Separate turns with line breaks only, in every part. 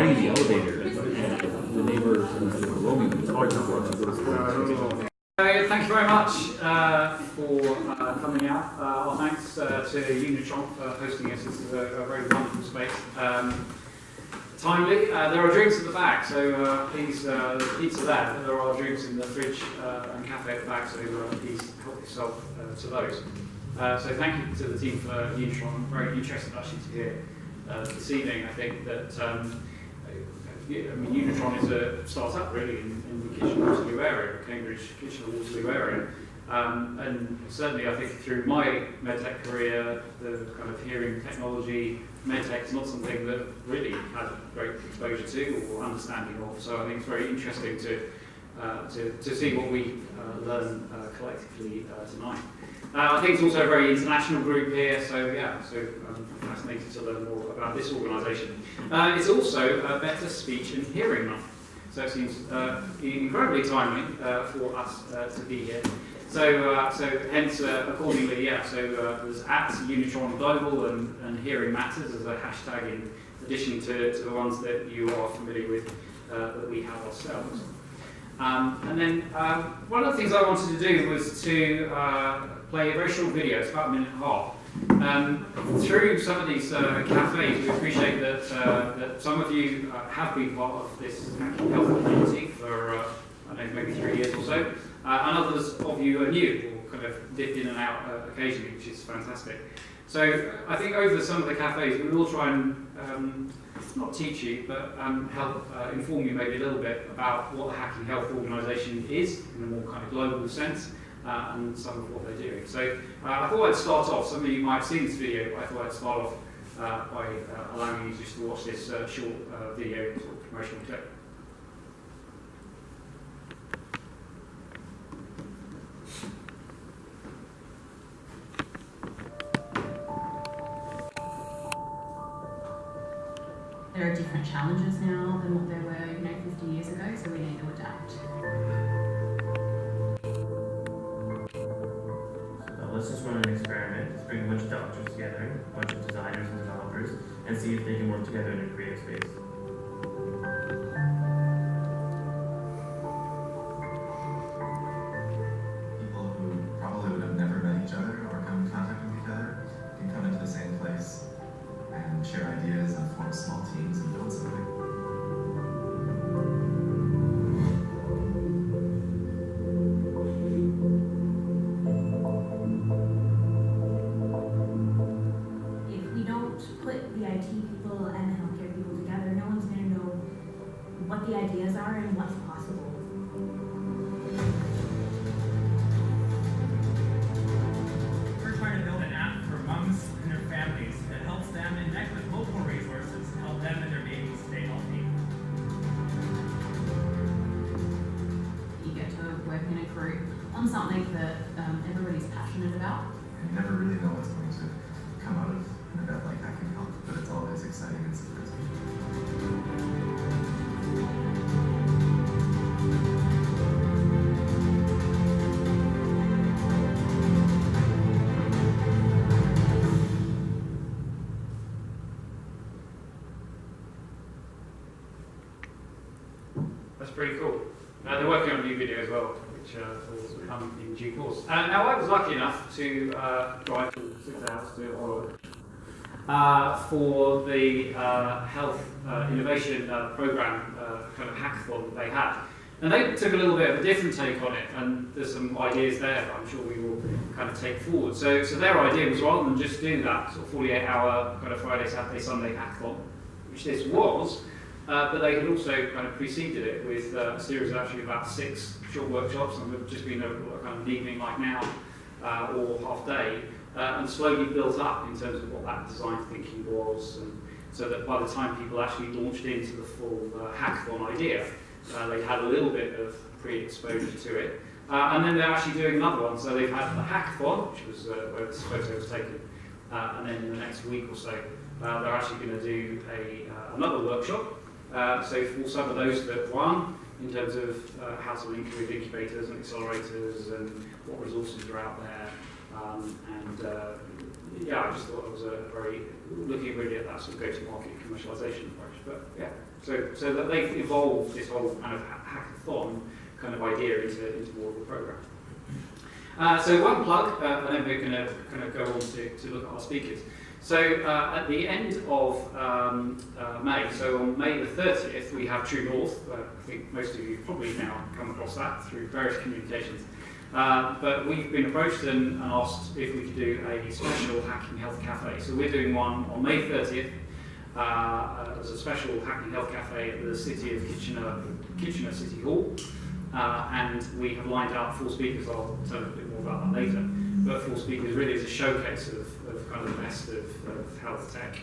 riding the elevator, and the neighbor roaming. It's hard to work.
Thank you very much for coming out. Our thanks to Unitron for hosting us. This is a very wonderful space. Timely. There are drinks at the back, so please, there's pizza there, but there are drinks in the fridge and cafe at the back, so please help yourself to those. So thank you to the team for Unitron. I'm very interested actually to hear this evening. I think that Unitron is a startup really in the Kitchener-Waterloo area, Cambridge, Kitchener-Waterloo area. And certainly I think through my medtech career, the kind of hearing technology, medtech is not something that really had great exposure to or understanding of. So I think it's very interesting to see what we learn collectively tonight. I think it's also a very international group here, so yeah, I'm fascinated to learn more about this organisation. It's also Better Speech and Hearing Month, so it seems incredibly timely for us to be here. So hence, accordingly, yeah, there's at Unitron Global and Hearing Matters as a hashtag in addition to the ones that you are familiar with that we have ourselves. And then one of the things I wanted to do was to play a very short video, it's about a minute and a half. Through some of these cafes, we appreciate that some of you have been part of this health community for, I don't know, maybe 3 years or so, and others of you are new, or kind of dip in and out occasionally, which is fantastic. So I think over some of the cafes, we will try and not teach you, but help inform you maybe a little bit about what the Hacking Health organisation is in a more kind of global sense, and some of what they're doing. So I thought I'd start off, some of you might have seen this video, but I thought I'd start off by allowing you just to watch this short video sort of promotional clip.
There are different challenges now than what there were, 50 years ago, so we need to adapt.
So let's just run an experiment. Let's bring a bunch of doctors together, a bunch of designers and developers, and see if they can work together in a creative space.
People who probably would have never met each other or come in contact with each other can come into the same place and share ideas and form small teams and build something.
If we don't put the IT people and the healthcare people together, no one's going to know what the ideas are and what's possible.
We're trying to build an app for moms and their families that helps them connect with local resources to help them and their babies stay healthy.
You get to work in a group on something that everybody's passionate about.
And you never really know what's going to come out of an event like Hacking Health, but it's always exciting and surprising.
That's pretty cool. They're working on a new video as well, which will come in due course. Now, I was lucky enough to drive to 6 hours to Ottawa for the Health Innovation Programme kind of hackathon that they had. And they took a little bit of a different take on it, and there's some ideas there that I'm sure we will kind of take forward. So their idea was rather than just do that sort of 48-hour kind of Friday, Saturday, Sunday hackathon, which this was, but they had also kind of preceded it with a series of actually about 6 short workshops, and we've just been a kind of evening like now, or half day, and slowly built up in terms of what that design thinking was, and so that by the time people actually launched into the full hackathon idea, they had a little bit of pre-exposure to it. And then they're actually doing another one, so they've had the hackathon, which was where this photo was taken, and then in the next week or so, they're actually going to do another workshop. So for some of those that won, in terms of how to link with incubators and accelerators and what resources are out there, and yeah, I just thought it was a very, looking really at that sort of go-to-market commercialization approach. But yeah, so that they've evolved this whole kind of hackathon kind of idea into more of a program. So one plug, and then we're going to kind of go on to look at our speakers. So at the end of May, so on May the 30th, we have True North. I think most of you probably now come across that through various communications. But we've been approached and asked if we could do a special Hacking Health Cafe. So we're doing one on May 30th as a special Hacking Health Cafe at the City of Kitchener City Hall. And we have lined up 4 speakers. I'll tell you a bit more about that later. But 4 speakers really is a showcase of kind of the best of health tech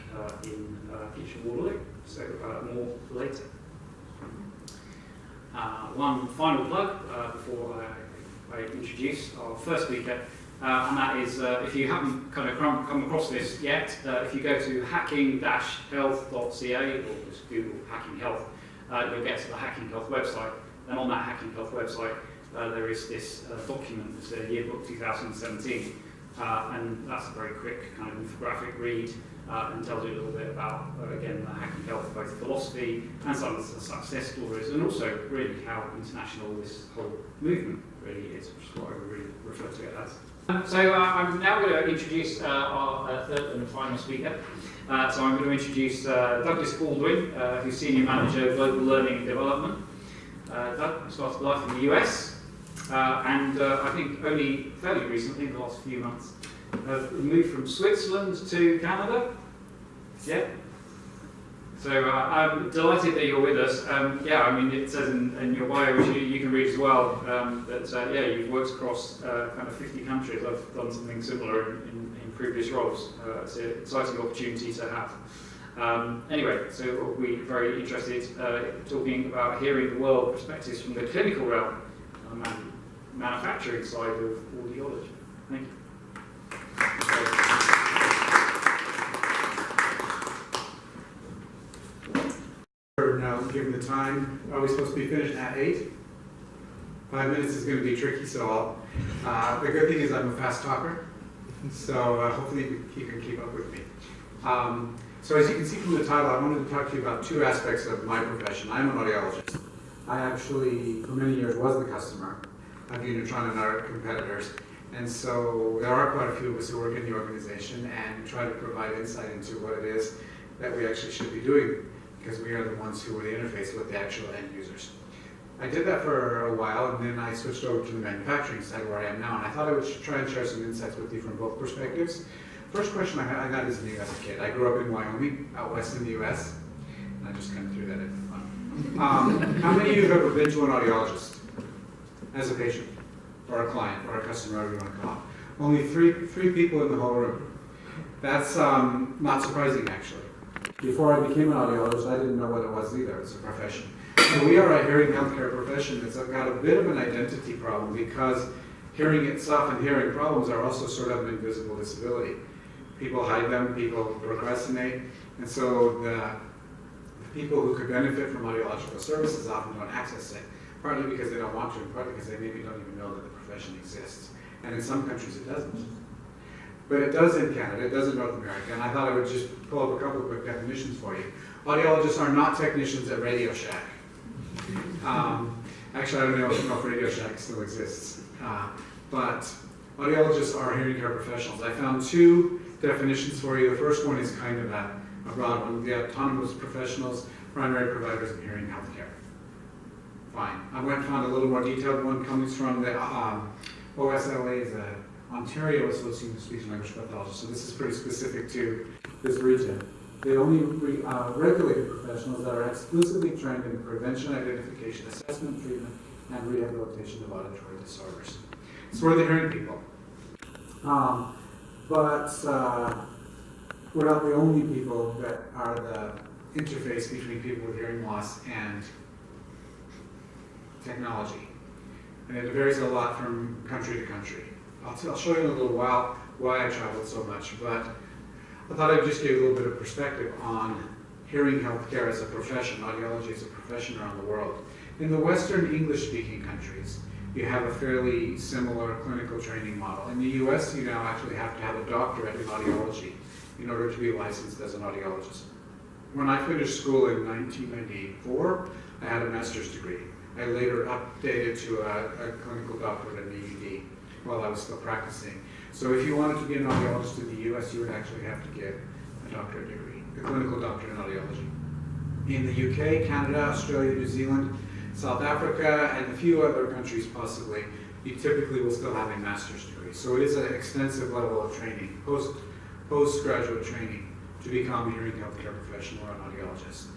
in Kitchener-Waterloo. So more later. One final plug before I introduce our first speaker, and that is, if you haven't kind of come across this yet, if you go to hacking-health.ca or just Google Hacking Health, you'll get to the Hacking Health website. And on that Hacking Health website, there is this document, it's a yearbook 2017, and that's a very quick kind of infographic read, and tells you a little bit about, again, the Hacking Health, both philosophy and some of the success stories, and also really how international this whole movement really is, which is what I would really refer to it as. So I'm now going to introduce our third and final speaker. So I'm going to introduce Douglas Baldwin, who's Senior Manager of Global Learning and Development. Doug started life in the US, and I think only fairly recently, in the last few months, have moved from Switzerland to Canada. Yeah. So I'm delighted that you're with us. Yeah, I mean, it says in your bio, which you can read as well, that yeah, you've worked across kind of 50 countries. I've done something similar in previous roles. It's an exciting opportunity to have. Anyway, so we're very interested talking about hearing the world perspectives from the clinical realm and manufacturing side of audiology. Thank you.
Now, given the time, are we supposed to be finished at 8? 5 minutes is going to be tricky, so the good thing is I'm a fast talker, so hopefully you can keep up with me. So as you can see from the title, I wanted to talk to you about 2 aspects of my profession. I'm an audiologist. I actually, for many years, was the customer of Unitron and our competitors, and so there are quite a few of us who work in the organization and try to provide insight into what it is that we actually should be doing, because we are the ones who are the interface with the actual end users. I did that for a while, and then I switched over to the manufacturing side where I am now, and I thought I would try and share some insights with you from both perspectives. First question I got is me as a kid. I grew up in Wyoming, out west in the US, and I just kind of threw that in for fun. How many of you have ever been to an audiologist as a patient, or a client, or a customer, whatever you want to call it? Only three people in the whole room. That's not surprising, actually. Before I became an audiologist, I didn't know what it was either. It's a profession. So we are a hearing healthcare profession that's got a bit of an identity problem, because hearing itself and hearing problems are also sort of an invisible disability. People hide them, people procrastinate, and so the people who could benefit from audiological services often don't access it, partly because they don't want to, and partly because they maybe don't even know that the profession exists. And in some countries it doesn't. But it does in Canada, it does in North America, and I thought I would just pull up a couple of quick definitions for you. Audiologists are not technicians at Radio Shack. Actually, I don't know if Radio Shack still exists, but audiologists are hearing care professionals. I found 2 definitions for you. The first one is kind of a broad one. The autonomous professionals, primary providers of hearing healthcare. Fine. I went and found a little more detailed one coming from the OSLA, the Ontario Association of Speech and Language Pathologists. So this is pretty specific to this region. They only regulated professionals that are exclusively trained in prevention, identification, assessment, treatment, and rehabilitation of auditory disorders. So we're the hearing people. But we're not the only people that are the interface between people with hearing loss and technology. And it varies a lot from country to country. I'll show you in a little while why I traveled so much, but I thought I'd just give you a little bit of perspective on hearing healthcare as a profession, audiology as a profession around the world. In the Western English-speaking countries, you have a fairly similar clinical training model. In the US, you now actually have to have a doctorate in audiology in order to be licensed as an audiologist. When I finished school in 1994, I had a master's degree. I later updated to a clinical doctorate in EUD while I was still practicing. So if you wanted to be an audiologist in the US, you would actually have to get a doctorate degree, a clinical doctorate in audiology. In the UK, Canada, Australia, New Zealand, South Africa, and a few other countries possibly, you typically will still have a master's degree. So it is an extensive level of training, postgraduate training, to become a hearing healthcare professional or an audiologist.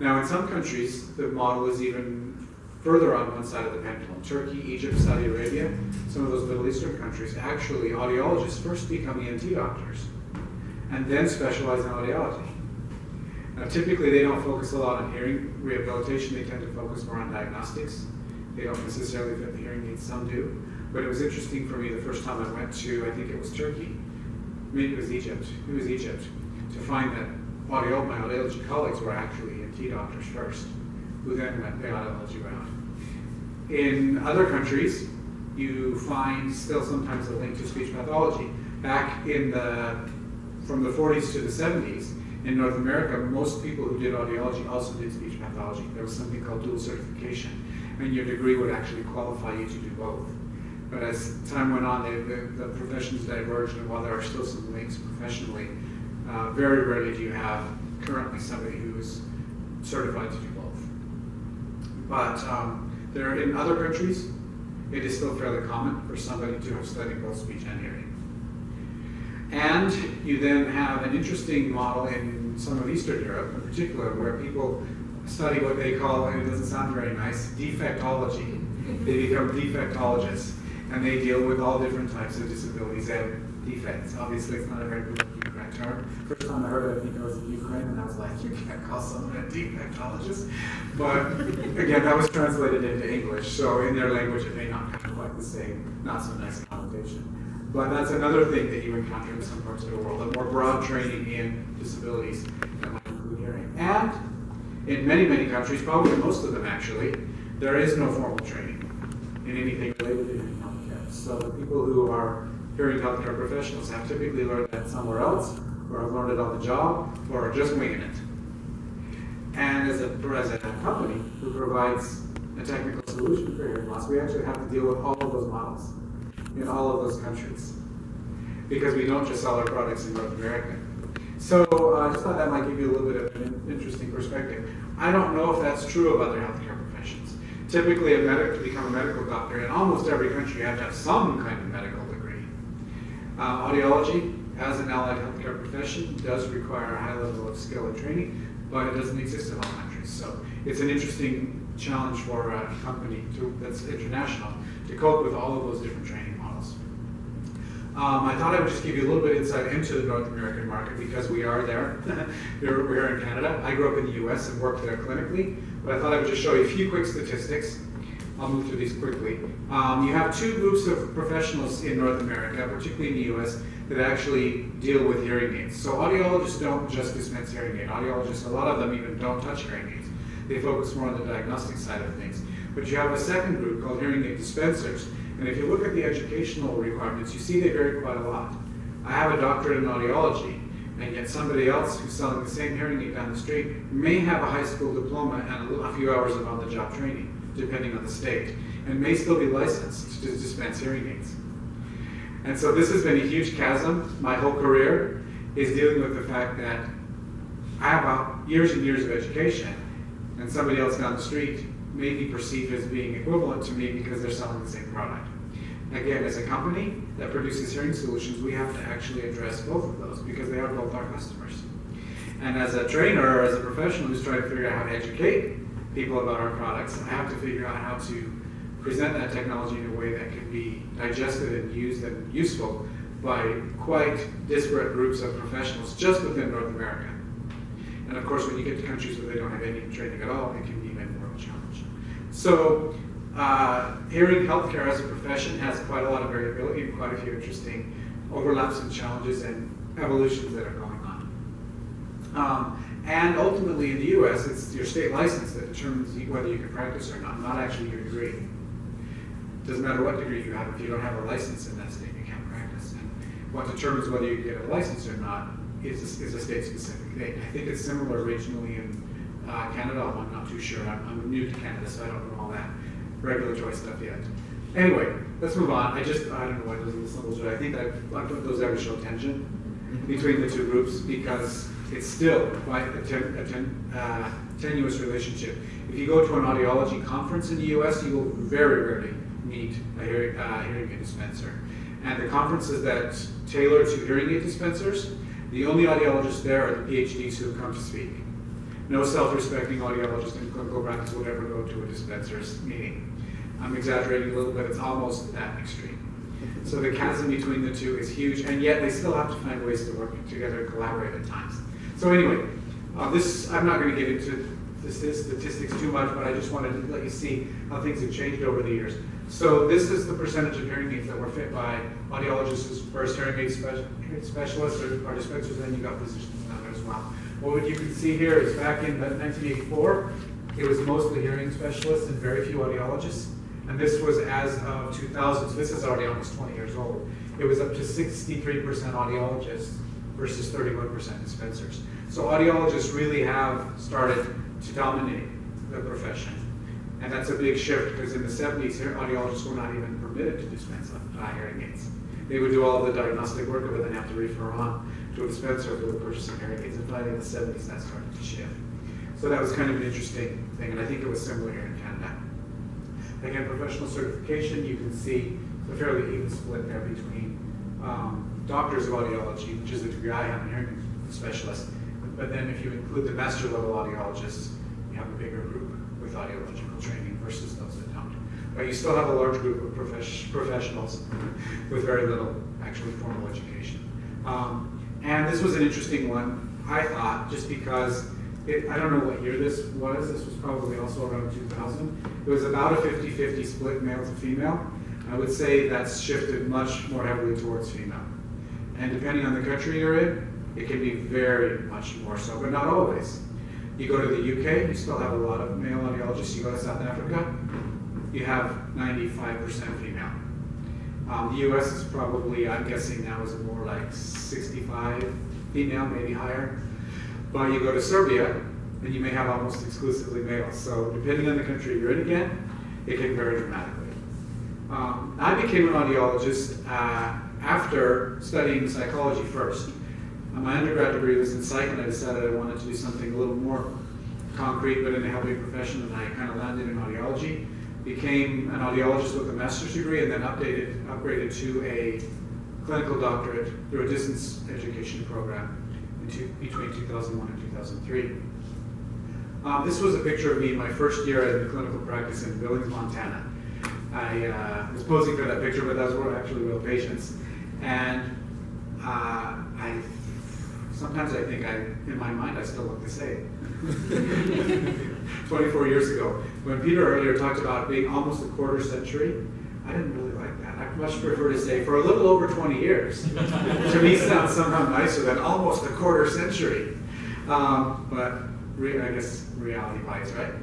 Now in some countries, the model is even further on one side of the pendulum. Turkey, Egypt, Saudi Arabia, some of those Middle Eastern countries, actually audiologists first become ENT doctors and then specialize in audiology. Now typically they don't focus a lot on hearing rehabilitation, they tend to focus more on diagnostics. They don't necessarily fit the hearing aids, some do. But it was interesting for me the first time I went to, I think it was Turkey, maybe it was Egypt, to find that my audiology colleagues were actually ENT doctors first, who then went the audiology route. In other countries, you find still sometimes a link to speech pathology. Back in from the 40s to the 70s, in North America, most people who did audiology also did speech pathology. There was something called dual certification, and your degree would actually qualify you to do both. But as time went on, the professions diverged, and while there are still some links professionally, very rarely do you have currently somebody who is certified to do both. But in other countries, it is still fairly common for somebody to have studied both speech and hearing. And you then have an interesting model in some of Eastern Europe in particular, where people study what they call, and it doesn't sound very nice, defectology. They become defectologists, and they deal with all different types of disabilities and defects. Obviously, it's not a very politically correct term. First time I heard it, I think I was in Ukraine, and I was like, you can't call someone a defectologist. But again, that was translated into English, so in their language it may not have quite the same, not so nice connotation. But that's another thing that you encounter in some parts of the world, a more broad training in disabilities that might include hearing. And in many, many countries, probably most of them actually, there is no formal training in anything related to hearing healthcare. So the people who are hearing healthcare professionals have typically learned that somewhere else, or have learned it on the job, or are just winging it. And as a company who provides a technical solution for hearing loss, we actually have to deal with all of those models in all of those countries, because we don't just sell our products in North America. So I just thought that might give you a little bit of an interesting perspective. I don't know if that's true of other healthcare professions. Typically, to become a medical doctor, in almost every country, you have to have some kind of medical degree. Audiology, as an allied healthcare profession, does require a high level of skill and training, but it doesn't exist in all countries. So it's an interesting challenge for a company that's international to cope with all of those different training models. I thought I would just give you a little bit of insight into the North American market because we are there. We're here in Canada. I grew up in the US and worked there clinically, but I thought I would just show you a few quick statistics. I'll move through these quickly. You have two groups of professionals in North America, particularly in the US, that actually deal with hearing aids. So audiologists don't just dispense hearing aid. Audiologists, a lot of them even don't touch hearing aids. They focus more on the diagnostic side of things. But you have a second group called hearing aid dispensers. And if you look at the educational requirements, you see they vary quite a lot. I have a doctorate in audiology, and yet somebody else who's selling the same hearing aid down the street may have a high school diploma and a few hours of on-the-job training, depending on the state, and may still be licensed to dispense hearing aids. And so this has been a huge chasm. My whole career is dealing with the fact that I have years and years of education, and somebody else down the street may be perceived as being equivalent to me because they're selling the same product. Again, as a company that produces hearing solutions, we have to actually address both of those because they are both our customers. And as a trainer or as a professional who's trying to figure out how to educate people about our products, I have to figure out how to present that technology in a way that can be digested and used and useful by quite disparate groups of professionals just within North America. And of course, when you get to countries where they don't have any training at all, it can be even more of a challenge. So, hearing healthcare as a profession has quite a lot of variability and quite a few interesting overlaps and challenges and evolutions that are going on. And ultimately in the US, it's your state license that determines whether you can practice or not actually your degree. Doesn't matter what degree you have, if you don't have a license in that state, you can't practice. And what determines whether you get a license or not is a state-specific thing. I think it's similar regionally in Canada. I'm not too sure. I'm new to Canada, so I don't know all that regulatory stuff yet. Anyway, let's move on. I don't know why those little symbols, but I think I put those there to show tension between the two groups because it's still quite a tenuous relationship. If you go to an audiology conference in the US, you will very rarely meet a hearing aid dispenser. And the conferences that tailor to hearing aid dispensers, the only audiologists there are the PhDs who have come to speak. No self-respecting audiologist in clinical practice would ever go to a dispenser's meeting. I'm exaggerating a little bit, it's almost that extreme. So the chasm between the two is huge, and yet they still have to find ways to work together and collaborate at times. So anyway, I'm not going to get into the statistics too much, but I just wanted to let you see how things have changed over the years. So this is the percentage of hearing aids that were fit by audiologists as first hearing aid specialists or dispensers, and then you got physicians down there as well. What you can see here is back in 1984, it was mostly hearing specialists and very few audiologists. And this was as of 2000, so this is already almost 20 years old. It was up to 63% audiologists versus 31% dispensers. So audiologists really have started to dominate the profession. And that's a big shift because in the 70s, audiologists were not even permitted to dispense hearing aids. They would do all the diagnostic work, but then have to refer on to a dispenser for the purchase of hearing aids. And finally in the 70s, that started to shift. So that was kind of an interesting thing, and I think it was similar here in Canada. Again, professional certification, you can see a fairly even split there between doctors of audiology, which is the degree I have, and hearing specialist. But then if you include the master level audiologists, you have a bigger group with audiological training versus those that don't. But you still have a large group of professionals with very little actually formal education. And this was an interesting one, I thought, just because I don't know what year this was. This was probably also around 2000. It was about a 50-50 split male to female. I would say that's shifted much more heavily towards female. And depending on the country you're in, it can be very much more so, but not always. You go to the UK, you still have a lot of male audiologists. You go to South Africa, you have 95% female. The US is probably, I'm guessing now, is more like 65 female, maybe higher. But you go to Serbia, and you may have almost exclusively males. So depending on the country you're in again, it can vary dramatically. I became an audiologist after studying psychology first. My undergrad degree was in psych, and I decided I wanted to do something a little more concrete, but in a helping profession, and I kind of landed in audiology. Became an audiologist with a master's degree, and then upgraded to a clinical doctorate through a distance education program between 2001 and 2003. This was a picture of me in my first year in clinical practice in Billings, Montana. I was posing for that picture, but those were actually real patients. And sometimes I think in my mind, I still look the same. 24 years ago. When Peter earlier talked about being almost a quarter century, I didn't really like that. I much prefer to say for a little over 20 years. To me sounds somehow nicer than almost a quarter century. But I guess reality bites, right?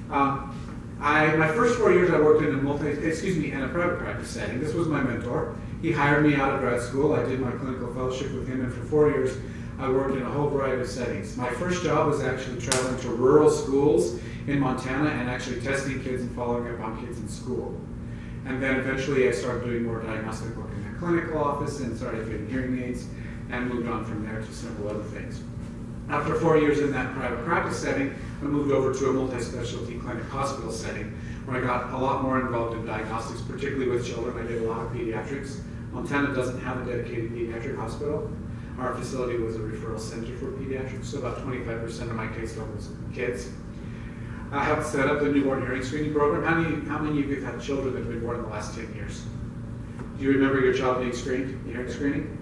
My first 4 years I worked in a private practice setting. This was my mentor. He hired me out of grad school. I did my clinical fellowship with him, and for 4 years I worked in a whole variety of settings. My first job was actually traveling to rural schools in Montana and actually testing kids and following up on kids in school. And then eventually I started doing more diagnostic work in the clinical office and started getting hearing aids and moved on from there to several other things. After 4 years in that private practice setting, I moved over to a multi-specialty clinic hospital setting where I got a lot more involved in diagnostics, particularly with children. I did a lot of pediatrics. Montana doesn't have a dedicated pediatric hospital. Our facility was a referral center for pediatrics, so about 25% of my caseload was kids. I helped set up the newborn hearing screening program. How many of you have had children that have been born in the last 10 years? Do you remember your child being screened, hearing screening?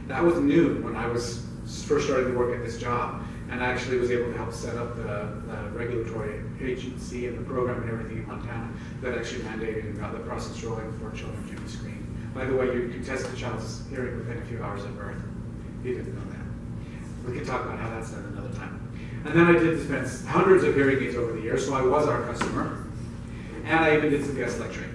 That was new when I was first starting to work at this job, and I actually was able to help set up the regulatory agency and the program and everything in Montana that actually mandated and got the process rolling for children to be screened. By the way, you can test the child's hearing within a few hours of birth. You didn't know that. We can talk about how that's done another time. And then I did dispense hundreds of hearing aids over the years, so I was our customer. And I even did some guest lecturing.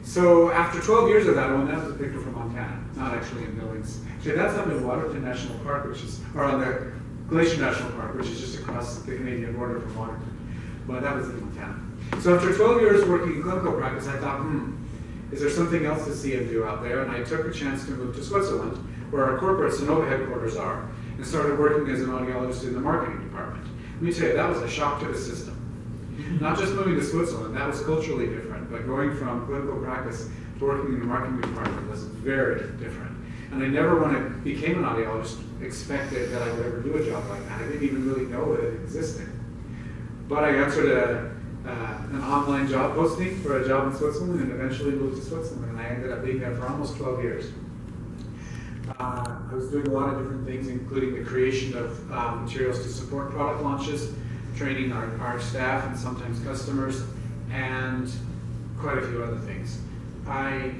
So after 12 years of that, well, that was a picture from Montana, not actually in Billings. Actually, that's up in Waterton National Park, or on the Glacier National Park, which is just across the Canadian border from Waterton. But that was in Montana. So after 12 years working in clinical practice, I thought, is there something else to see and do out there? And I took a chance to move to Switzerland, where our corporate Sonova headquarters are, and started working as an audiologist in the marketing department. Let me tell you, that was a shock to the system. Not just moving to Switzerland, that was culturally different, but going from clinical practice to working in the marketing department was very different. And I never, when I became an audiologist, expected that I would ever do a job like that. I didn't even really know that it existed. But I answered an online job posting for a job in Switzerland and eventually moved to Switzerland, and I ended up being there for almost 12 years. I was doing a lot of different things, including the creation of materials to support product launches, training our staff and sometimes customers, and quite a few other things. I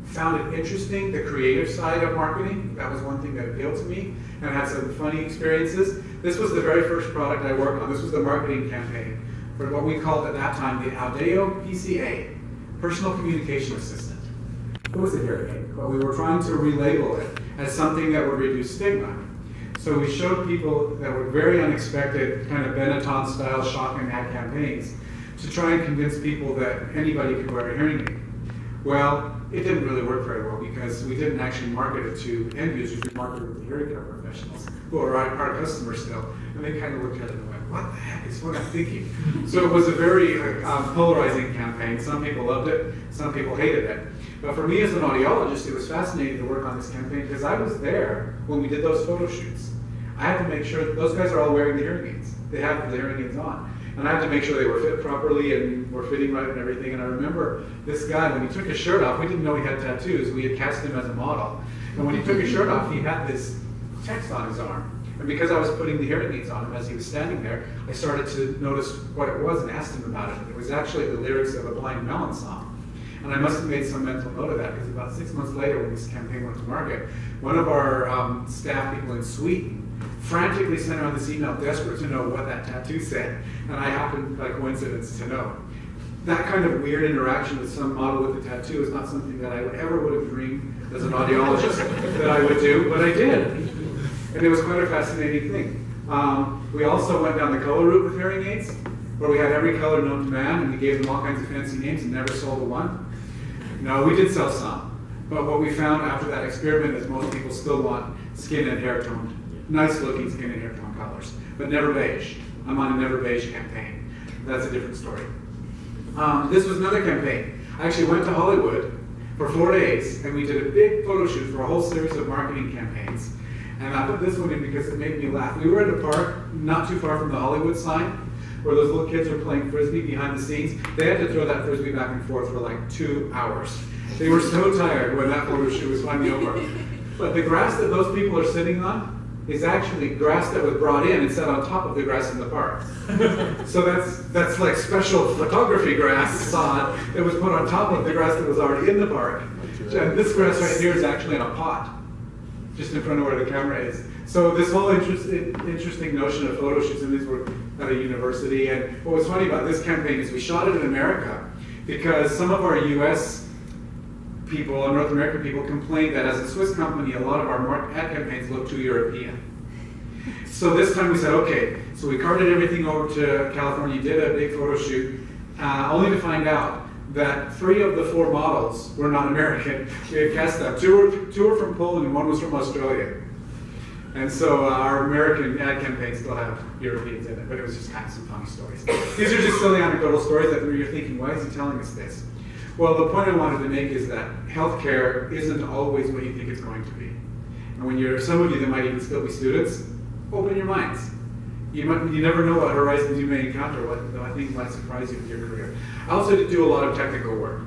found it interesting, the creative side of marketing. That was one thing that appealed to me, and I had some funny experiences. This was the very first product I worked on. This was the marketing campaign for what we called at that time the Audio PCA, Personal Communication Assistant. It was a hearing aid, but we were trying to relabel it as something that would reduce stigma. So we showed people that were very unexpected, kind of Benetton-style shock and ad campaigns to try and convince people that anybody could wear a hearing aid. Well, it didn't really work very well because we didn't actually market it to end users, we marketed it to hearing care professionals who are our customers still. And they kind of looked at it and went, what the heck is what I'm thinking? So it was a very polarizing campaign. Some people loved it, some people hated it. But for me as an audiologist, it was fascinating to work on this campaign because I was there when we did those photo shoots. I had to make sure, those guys are all wearing the hearing aids. They have the hearing aids on. And I had to make sure they were fit properly and were fitting right and everything. And I remember this guy, when he took his shirt off, we didn't know he had tattoos. We had cast him as a model. And when he took his shirt off, he had this text on his arm. And because I was putting the hearing aids on him as he was standing there, I started to notice what it was and asked him about it. It was actually the lyrics of a Blind Melon song. And I must have made some mental note of that because about 6 months later when this campaign went to market, one of our staff people in Sweden frantically sent around this email desperate to know what that tattoo said. And I happened, by coincidence, to know. That kind of weird interaction with some model with a tattoo is not something that I ever would have dreamed as an audiologist that I would do, but I did. And it was quite a fascinating thing. We also went down the color route with hearing aids, where we had every color known to man, and we gave them all kinds of fancy names and never sold a one. No, we did sell some. But what we found after that experiment is most people still want skin and hair toned, nice looking skin and hair tone colors, but never beige. I'm on a never beige campaign. That's a different story. This was another campaign. I actually went to Hollywood for 4 days, and we did a big photo shoot for a whole series of marketing campaigns. And I put this one in because it made me laugh. We were at a park not too far from the Hollywood sign, where those little kids were playing Frisbee behind the scenes. They had to throw that Frisbee back and forth for like 2 hours. They were so tired when that photo shoot was finally over. But the grass that those people are sitting on is actually grass that was brought in and set on top of the grass in the park. So that's like special photography grass sod that was put on top of the grass that was already in the park. And this grass right here is actually in a pot, just in front of where the camera is. So this whole interesting notion of photo shoots, and these were at a university. And what was funny about this campaign is we shot it in America because some of our US people, North American people, complained that as a Swiss company, a lot of our ad campaigns look too European. So this time we said, okay, so we carted everything over to California, did a big photo shoot, only to find out that 3 of the 4 models were not American. We had cast them. 2 were from Poland and 1 was from Australia. And so our American ad campaigns still have Europeans in it, but it was just kind of some funny stories. These are just silly anecdotal stories that you're thinking, why is he telling us this? Well, the point I wanted to make is that healthcare isn't always what you think it's going to be. And when you're, some of you that might even still be students, open your minds. You never know what horizons you may encounter, what I think might surprise you with your career. I also did do a lot of technical work.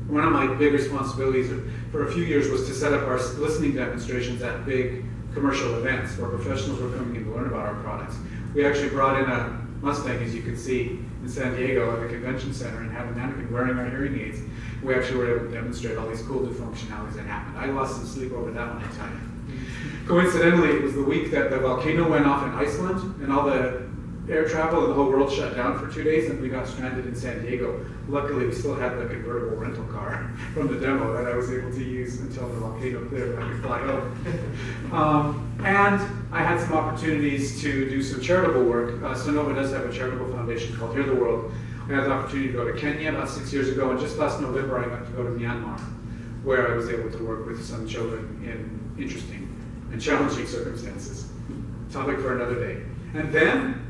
One of my big responsibilities for a few years was to set up our listening demonstrations at big commercial events where professionals were coming in to learn about our products. We actually brought in a Mustang, as you can see, in San Diego at the convention center and had a mannequin wearing our hearing aids. We actually were able to demonstrate all these cool new functionalities that happened. I lost some sleep over that one, I tell you. Coincidentally, it was the week that the volcano went off in Iceland and all the air travel and the whole world shut down for 2 days and we got stranded in San Diego. Luckily, we still had the convertible rental car from the demo that I was able to use until the volcano cleared and I could fly home. And I had some opportunities to do some charitable work. Sonoma does have a charitable foundation called Hear the World. I had the opportunity to go to Kenya about 6 years ago, and just last November I got to go to Myanmar, where I was able to work with some children in interesting and challenging circumstances. Topic for another day. And then,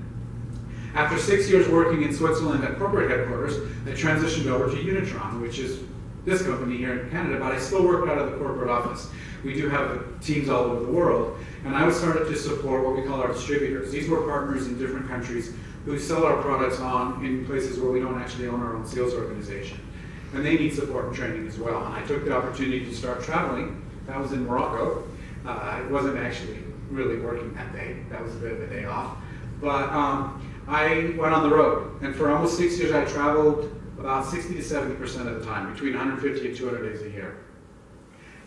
after 6 years working in Switzerland at corporate headquarters, I transitioned over to Unitron, which is this company here in Canada, but I still work out of the corporate office. We do have teams all over the world, and I was started to support what we call our distributors. These were partners in different countries who sell our products on in places where we don't actually own our own sales organization. And they need support and training as well. And I took the opportunity to start traveling. That was in Morocco. It wasn't actually really working that day. That was a bit of a day off. But I went on the road. And for almost 6 years, I traveled about 60 to 70% of the time, between 150 and 200 days a year.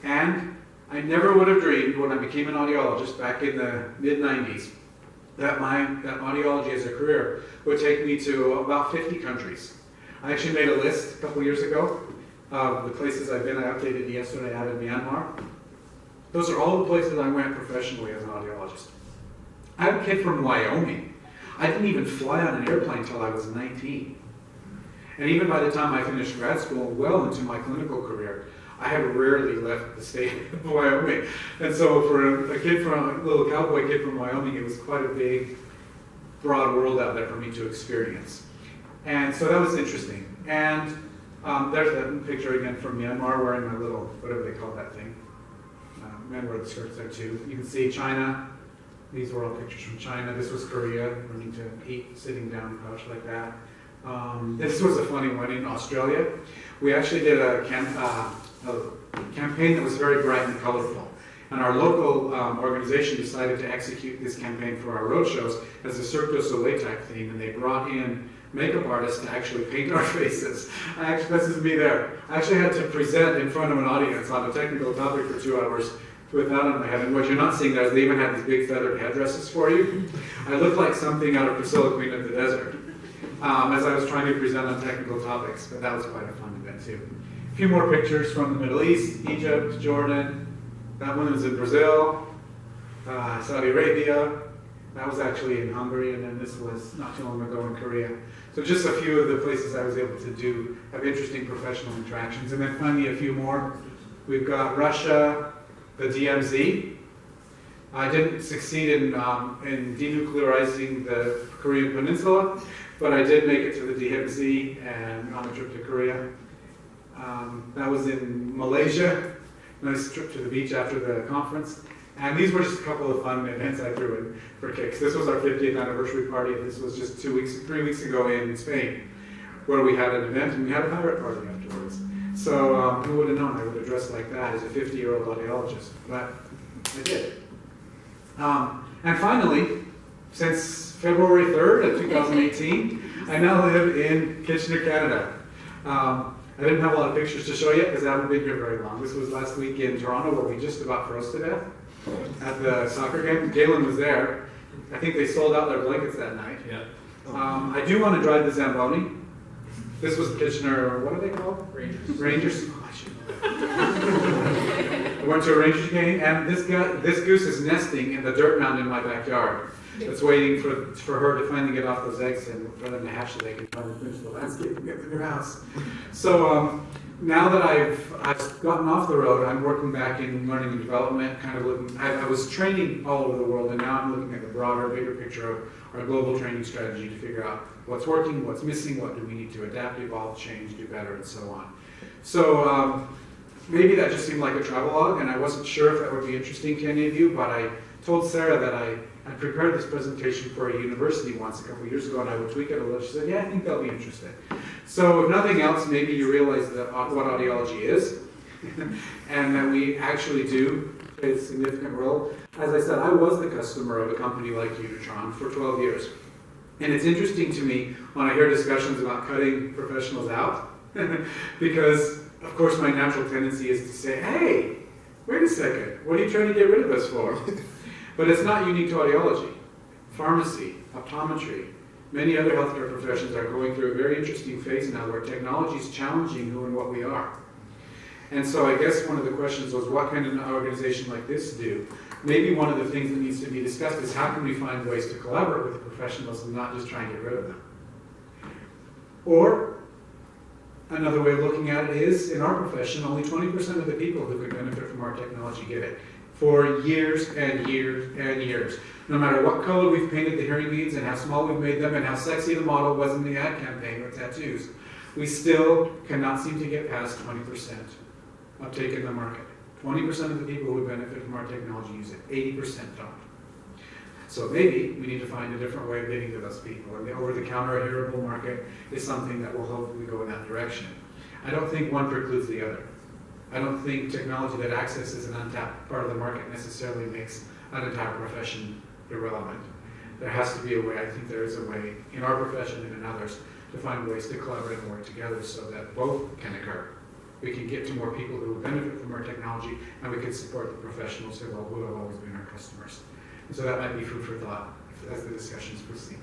And I never would have dreamed when I became an audiologist back in the mid-90s that audiology as a career would take me to about 50 countries. I actually made a list a couple years ago of the places I've been. I updated yesterday. I added Myanmar. Those are all the places I went professionally as an audiologist. I have a kid from Wyoming. I didn't even fly on an airplane until I was 19. And even by the time I finished grad school, well into my clinical career, I had rarely left the state of Wyoming. And so for a little cowboy kid from Wyoming, it was quite a big, broad world out there for me to experience. And so that was interesting. And there's that picture again from Myanmar wearing my little, whatever they call that thing. Men wear the skirts there too. You can see China. These were all pictures from China. This was Korea, learning to eat sitting down couch like that. This was a funny one in Australia. We actually did a campaign that was very bright and colorful. And our local organization decided to execute this campaign for our roadshows as a Cirque du Soleil type theme, and they brought in makeup artists to actually paint our faces. This is me there. I actually had to present in front of an audience on a technical topic for 2 hours with that on my head. And what you're not seeing there is they even had these big feathered headdresses for you. I looked like something out of Priscilla, Queen of the Desert, as I was trying to present on technical topics, but that was quite a fun event too. A few more pictures from the Middle East, Egypt, Jordan. That one was in Brazil, Saudi Arabia. That was actually in Hungary, and then this was not too long ago in Korea. So just a few of the places I was able to have interesting professional interactions. And then finally a few more. We've got Russia, the DMZ. I didn't succeed in denuclearizing the Korean peninsula, but I did make it to the DMZ and on a trip to Korea. That was in Malaysia. Nice trip to the beach after the conference. And these were just a couple of fun events I threw in for kicks. This was our 50th anniversary party. This was just 3 weeks ago in Spain, where we had an event and we had a pirate party afterwards. So who would have known I would have dressed like that as a 50-year-old audiologist? But I did. And finally, since February 3rd of 2018, I now live in Kitchener, Canada. I didn't have a lot of pictures to show yet because I haven't been here very long. This was last week in Toronto where we just about froze to death at the soccer game. Galen was there. I think they sold out their blankets that night.
Yeah.
I do want to drive the Zamboni. This was Kitchener, what are they called? Rangers. Oh, I should know that. I went to a Rangers game, and this goose is nesting in the dirt mound in my backyard. It's waiting for her to finally get off those eggs and for them to hatch so they can finally finish the landscape and get to their house. So now that I've gotten off the road, I'm working back in learning and development, kind of looking, I was training all over the world, and now I'm looking at the broader, bigger picture of our global training strategy to figure out what's working, what's missing, what do we need to adapt, evolve, change, do better, and so on. So maybe that just seemed like a travelogue, and I wasn't sure if that would be interesting to any of you, but I told Sarah that I prepared this presentation for a university once a couple of years ago, and I would tweak it a little. She said, yeah, I think they'll be interested. So if nothing else, maybe you realize that what audiology is, and that we actually do play a significant role. As I said, I was the customer of a company like Unitron for 12 years. And it's interesting to me when I hear discussions about cutting professionals out, because of course my natural tendency is to say, hey, wait a second, what are you trying to get rid of us for? But it's not unique to audiology. Pharmacy, optometry, many other healthcare professions are going through a very interesting phase now where technology is challenging who and what we are. And so I guess one of the questions was, what can an organization like this do? Maybe one of the things that needs to be discussed is how can we find ways to collaborate with the professionals and not just try and get rid of them? Or another way of looking at it is, in our profession, only 20% of the people who could benefit from our technology get it. For years and years and years. No matter what color we've painted the hearing aids and how small we've made them and how sexy the model was in the ad campaign with tattoos, we still cannot seem to get past 20% uptake in the market. 20% of the people who would benefit from our technology use it. 80% don't. So maybe we need to find a different way of getting to those people. And the over-the-counter hearable market is something that will hopefully go in that direction. I don't think one precludes the other. I don't think technology that accesses an untapped part of the market necessarily makes an entire profession irrelevant. There has to be a way, I think there is a way, in our profession and in others, to find ways to collaborate and work together so that both can occur. We can get to more people who will benefit from our technology, and we can support the professionals who have always been our customers. And so that might be food for thought as the discussions proceed.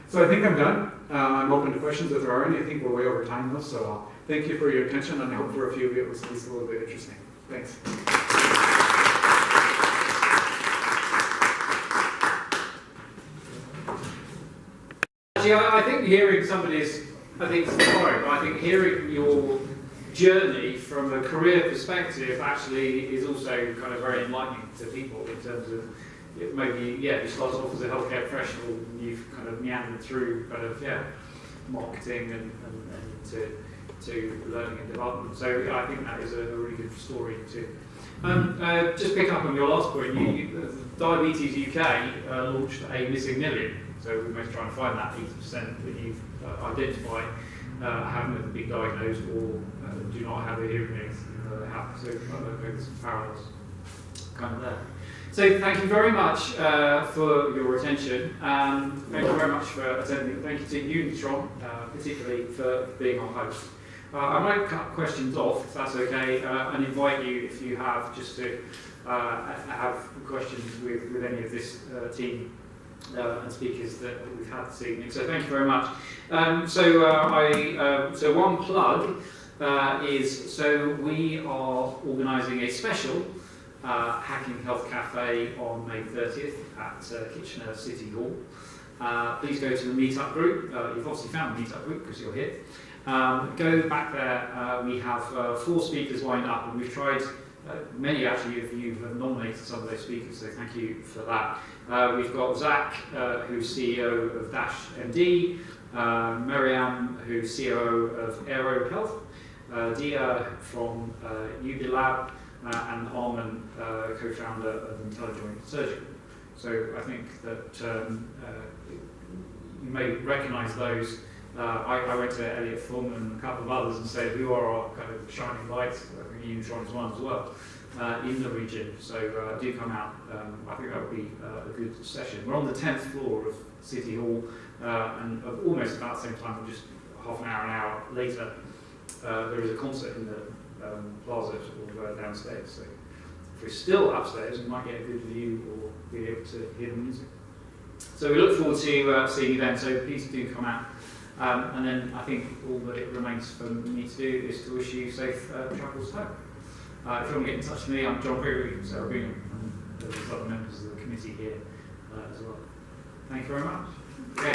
So I think I'm done. I'm open to questions if there are any. I think we're way over time though, so I'll thank you for your attention, and I hope for a few of you it was at least a little bit interesting. Thanks.
Actually, I think hearing somebody's, I think it's boring, but I think hearing your journey from a career perspective actually is also kind of very enlightening to people in terms of maybe, you started off as a healthcare professional and you've kind of meandered through kind of, marketing and to learning and development. So I think that is a really good story too. Just pick up on your last point, Diabetes UK launched a missing million. So we're most trying to find that 80% that you've identified haven't been diagnosed or do not have a hearing aid. So there's some parallels kind of there. So thank you very much for your attention. Thank you very much for attending. Thank you to you, Tron, particularly for being our host. I might cut questions off, if that's okay, and invite you, if you have, just to have questions with any of this team and speakers that we've had this evening. So thank you very much. So one plug is, so we are organising a special Hacking Health Cafe on May 30th at Kitchener City Hall. Please go to the meetup group. You've obviously found the meetup group because you're here. Go back there. We have 4 speakers lined up, and we've tried, many actually of you have nominated some of those speakers, so thank you for that. We've got Zach, who's CEO of Dash MD, Miriam, who's COO of Aero Health, Dia from Ubilab, and Armin, co-founder of Intellijoint Surgical. So I think that you may recognise those. I went to Elliot Thorne and a couple of others and said, who are our kind of shining lights? I think Unitron is one as well, in the region. So do come out. I think that would be a good session. We're on the 10th floor of City Hall, and almost about the same time, just half an hour later, there is a concert in the plaza sort of downstairs. So if we're still upstairs, we might get a good view or be able to hear the music. So we look forward to seeing you then, so please do come out. And then I think all that it remains for me to do is to wish you safe travels home. If you want to get in touch with me, I'm John Gregory, Sarah Bingham, and there's other members of the committee here as well. Thank you very much. Okay,